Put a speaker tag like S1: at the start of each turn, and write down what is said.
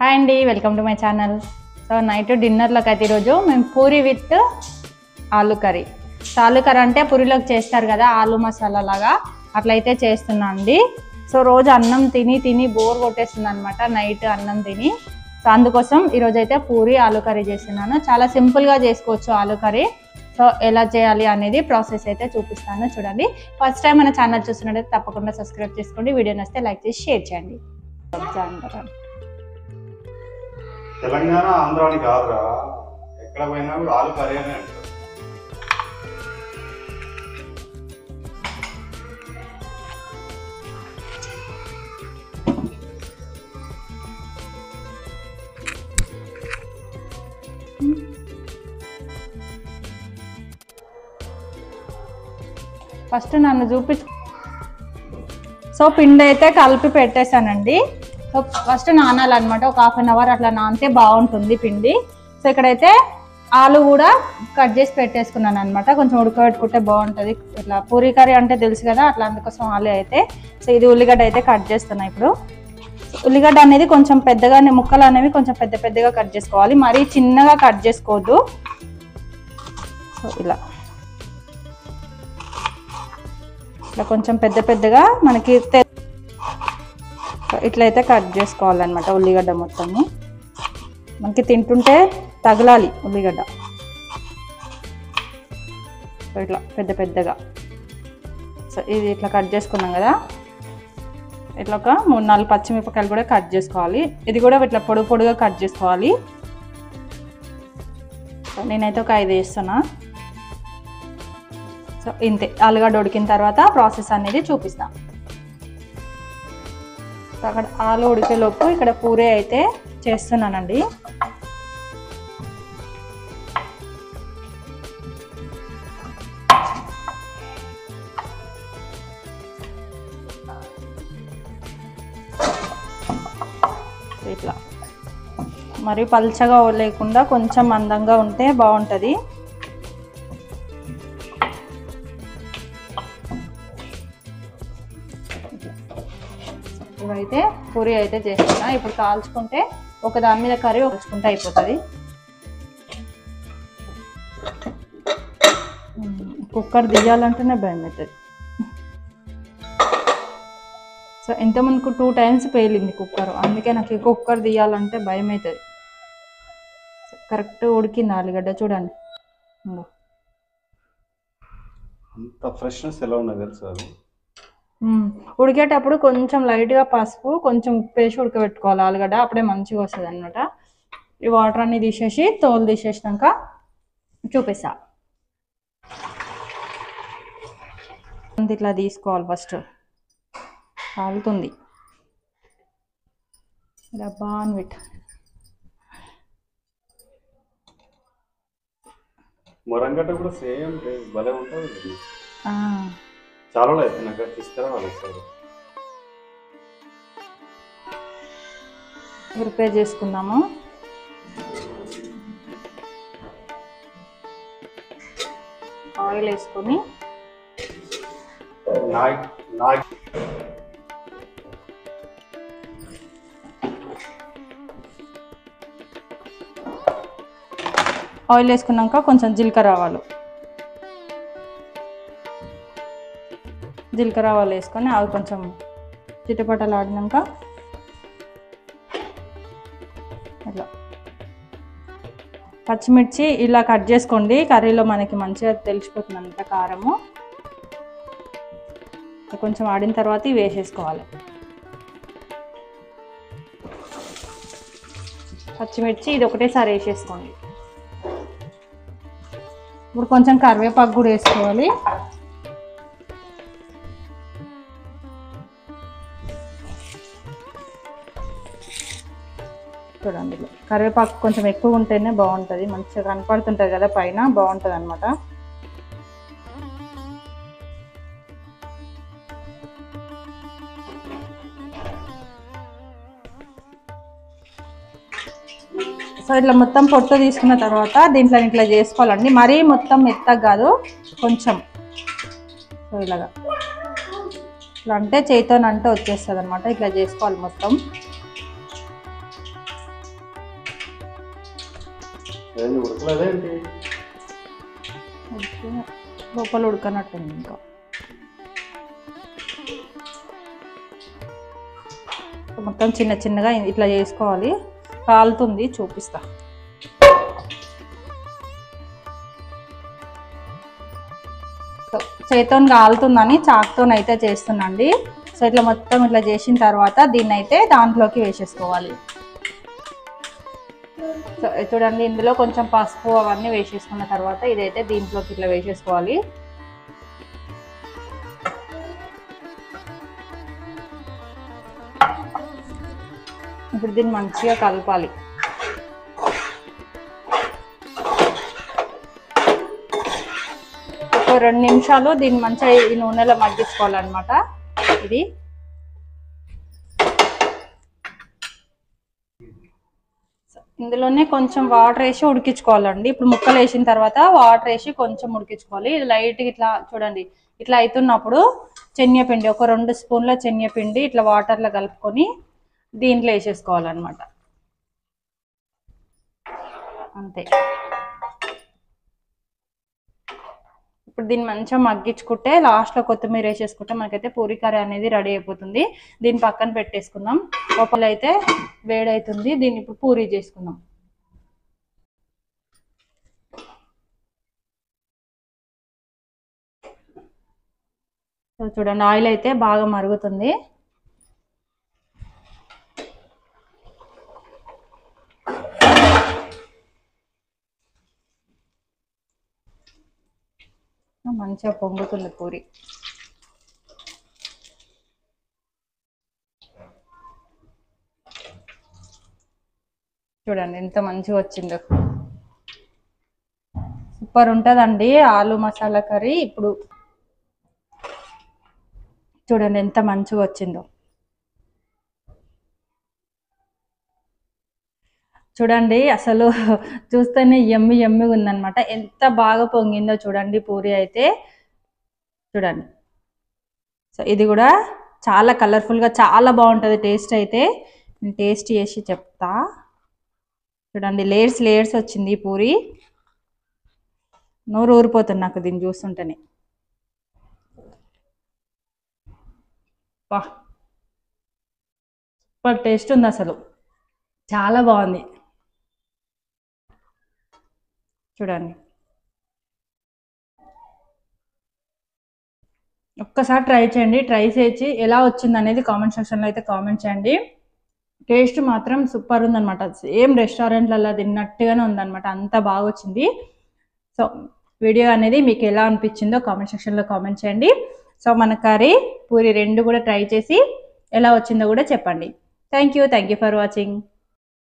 S1: Hi అండి, welcome to my channel. So night డిన్నర్లోకి అయితే ఈరోజు మేము puri with aloo curry. Aloo curry అంటే పూరిలోకి చేస్తారు కదా, ఆలు మసాలా లాగా అట్లయితే చేస్తున్నా అండి. సో రోజు అన్నం తిని తిని బోర్ కొట్టేస్తుంది అనమాట, నైట్ అన్నం తిని. సో అందుకోసం ఈరోజు అయితే పూరి ఆలు కర్రీ చేస్తున్నాను. చాలా సింపుల్గా చేసుకోవచ్చు ఆలు కర్రీ. సో ఎలా చేయాలి అనేది ప్రాసెస్ అయితే చూపిస్తాను, చూడండి. ఫస్ట్ టైం మన ఛానల్ చూస్తున్నట్టయితే తప్పకుండా సబ్స్క్రైబ్ చేసుకోండి, వీడియో నచ్చితే లైక్ చేసి షేర్ చేయండి.
S2: తెలంగాణ ఆంధ్రాని కాదురా, ఎక్కడ పోయినా కూడా ఆలు కర్రీ అని అంటారు.
S1: ఫస్ట్ నన్ను చూపించు. సో పిండి అయితే కలిపి పెట్టేశానండి. సో ఫస్ట్ నానాలన్నమాట, ఒక హాఫ్ అన్ అవర్ అట్లా నానితే బాగుంటుంది పిండి. సో ఇక్కడైతే ఆలు కూడా కట్ చేసి పెట్టేసుకున్నాను అనమాట, కొంచెం ఉడకబెట్టుకుంటే బాగుంటుంది. ఇట్లా పూరీ కర్రీ అంటే తెలుసు కదా, అట్లా అందుకోసం ఆలు అయితే. సో ఇది ఉల్లిగడ్డ అయితే కట్ చేస్తున్నా ఇప్పుడు. ఉల్లిగడ్డ అనేది కొంచెం పెద్దగానే, ముక్కలు అనేవి కొంచెం పెద్ద పెద్దగా కట్ చేసుకోవాలి, మరీ చిన్నగా కట్ చేసుకోవద్దు. సో ఇలా ఇట్లా కొంచెం పెద్ద పెద్దగా మనకి ఇట్లయితే కట్ చేసుకోవాలన్నమాట. ఉల్లిగడ్డ మొత్తము మనకి తింటుంటే తగలాలి ఉల్లిగడ్డ, ఇట్లా పెద్ద పెద్దగా. సో ఇది ఇట్లా కట్ చేసుకున్నాం కదా, ఇట్లా ఒక 3-4 పచ్చిమిరపకాయలు కూడా కట్ చేసుకోవాలి. ఇది కూడా ఇట్లా పొడుగు పొడుగా కట్ చేసుకోవాలి. సో నేనైతే ఒక 5 వేస్తున్నా. సో ఇంతే, ఆలుగడ్డ ఉడికిన తర్వాత ప్రాసెస్ అనేది చూపిస్తాం. సో అక్కడ ఆలు ఉడికేలోపు ఇక్కడ పూరి అయితే చేస్తున్నానండి. ఇట్లా మరి పల్చగా లేకుండా కొంచెం మందంగా ఉంటే బాగుంటుంది. ఇవైతే పూరి అయితే చేస్తున్నా. ఇప్పుడు కాల్చుకుంటే ఒక దాని మీద కర్రీ కాల్చుకుంటే అయిపోతుంది. కుక్కర్ తీయాలంటేనే భయం అవుతుంది. సో ఇంతమందికి 2 టైమ్స్ పేలింది కుక్కర్, అందుకే నాకు ఈ కుక్కర్ తీయాలంటే భయం అవుతుంది. కరెక్ట్ ఉడికింది ఆలుగడ్డ, చూడండి.
S2: అంత ఫ్రెష్నెస్ ఎలా ఉన్నది తెలుసు. అది
S1: ఉడికేటప్పుడు కొంచెం లైట్గా పసుపు, కొంచెం ఉప్పు వేసి ఉడకబెట్టుకోవాలి ఆలుగడ్డ, అప్పుడే మంచిగా వస్తుంది అనమాట. ఈ వాటర్ అన్ని తీసేసి తోలు తీసేసినాక చూపిస్తా. ఇట్లా తీసుకోవాలి, ఫస్ట్ కాలుతుంది డబ్బా అని పెట్టి.
S2: మొరంగడ్డ కూడా సేమ్ భలే ఉంటుంది. చాలా అయితే నాకు తీసుకురావాలి సార్.
S1: ప్రిపేర్ చేసుకుందాము. ఆయిల్ వేసుకొని ఆయిల్ వేసుకున్నాక కొంచెం జీలకర్ర ఆవాలు వేసుకొని అవి కొంచెం చిటపటలు ఆడినాక ఇట్లా పచ్చిమిర్చి ఇలా కట్ చేసుకోండి, కర్రీలో మనకి మంచిగా తెలిసిపోతుంది అంత కారము. కొంచెం ఆడిన తర్వాత ఇవి వేసేసుకోవాలి. పచ్చిమిర్చి ఇది ఒకటేసారి వేసేసుకోండి. ఇప్పుడు కొంచెం కరివేపాకు కూడా వేసుకోవాలి. చూడండి, కరివేపాకు కొంచెం ఎక్కువ ఉంటేనే బాగుంటుంది, మంచిగా కనపడుతుంటుంది కదా పైన, బాగుంటుంది అనమాట. సో ఇట్లా మొత్తం పొట్టు తీసుకున్న తర్వాత దీంట్లో ఇట్లా చేసుకోవాలండి, మరీ మొత్తం మెత్తగా కాదు, కొంచెం. సో ఇలాగా ఇట్లా అంటే చేతితోనంటే వచ్చేస్తుంది అనమాట, ఇట్లా చేసుకోవాలి మొత్తం.
S2: ఏంది ఉడకలేదేంటి?
S1: లోపల ఉడకనట్టుంది ఇంకా. మొత్తం చిన్న చిన్నగా ఇట్లా చేసుకోవాలి. కాలుతుంది, చూపిస్తా. చేతితో కాలుతుందని చాకుతోనైతే చేస్తున్నాండి. సో ఇట్లా మొత్తం ఇట్లా చేసిన తర్వాత దీన్ని అయితే దాంట్లోకి వేసేసుకోవాలి. సో చూడండి, ఇందులో కొంచెం పసుపు అవన్నీ వేసేసుకున్న తర్వాత ఇదైతే దీంట్లోకి ఇట్లా వేసేసుకోవాలి. ఇప్పుడు దీన్ని మంచిగా కలపాలి. ఒక 2 నిమిషాలు దీన్ని మంచిగా ఈ నూనెలో మగ్గించుకోవాలన్నమాట. ఇది ఇందులోనే కొంచెం వాటర్ వేసి ఉడికించుకోవాలండి. ఇప్పుడు ముక్కలు వేసిన తర్వాత వాటర్ వేసి కొంచెం ఉడికించుకోవాలి. ఇది లైట్గా ఇట్లా చూడండి, ఇట్లా అవుతున్నప్పుడు శనగపిండి ఒక 2 స్పూన్ల శనగపిండి ఇట్లా వాటర్లో కలుపుకొని దీంట్లో వేసేసుకోవాలన్నమాట. అంతే. ఇప్పుడు దీన్ని మంచిగా మగ్గించుకుంటే లాస్ట్లో కొత్తిమీర వేసేసుకుంటే మనకైతే పూరీ కర్రీ అనేది రెడీ అయిపోతుంది. దీన్ని పక్కన పెట్టేసుకుందాం. లోపల అయితే వేడవుతుంది. దీన్ని ఇప్పుడు పూరీ చేసుకుందాం. సో చూడండి, ఆయిల్ అయితే బాగా మరుగుతుంది. మంచిగా పొంగుతుంది పూరి. చూడండి ఎంత మంచిగా వచ్చిందో. సూపర్ ఉంటుందండి ఆలు మసాలా కర్రీ. ఇప్పుడు చూడండి ఎంత మంచిగా వచ్చిందో. చూడండి, అసలు చూస్తేనే యమ్మిగా ఉందన్నమాట. ఎంత బాగా పొంగిందో చూడండి పూరి అయితే. చూడండి. సో ఇది కూడా చాలా కలర్ఫుల్గా చాలా బాగుంటుంది టేస్ట్ అయితే. నేను టేస్ట్ చేసి చెప్తా. చూడండి, లేయర్స్ వచ్చింది పూరి. నోరు ఊరిపోతుంది నాకు దీన్ని చూస్తుంటేనే. సూపర్ టేస్ట్ ఉంది అసలు, చాలా బాగుంది. చూడండి, ఒక్కసారి ట్రై చేయండి. ట్రై చేసి ఎలా వచ్చింది అనేది కామెంట్ సెక్షన్లో అయితే కామెంట్ చేయండి. టేస్ట్ మాత్రం సూపర్ ఉందన్నమాట. సేమ్ రెస్టారెంట్లలో తిన్నట్టుగానే ఉందన్నమాట. అంత బాగా వచ్చింది. సో వీడియో అనేది మీకు ఎలా అనిపించిందో కామెంట్ సెక్షన్లో కామెంట్ చేయండి. సో మన కర్రీ పూరి 2 కూడా ట్రై చేసి ఎలా వచ్చిందో కూడా చెప్పండి. Thank you for watching.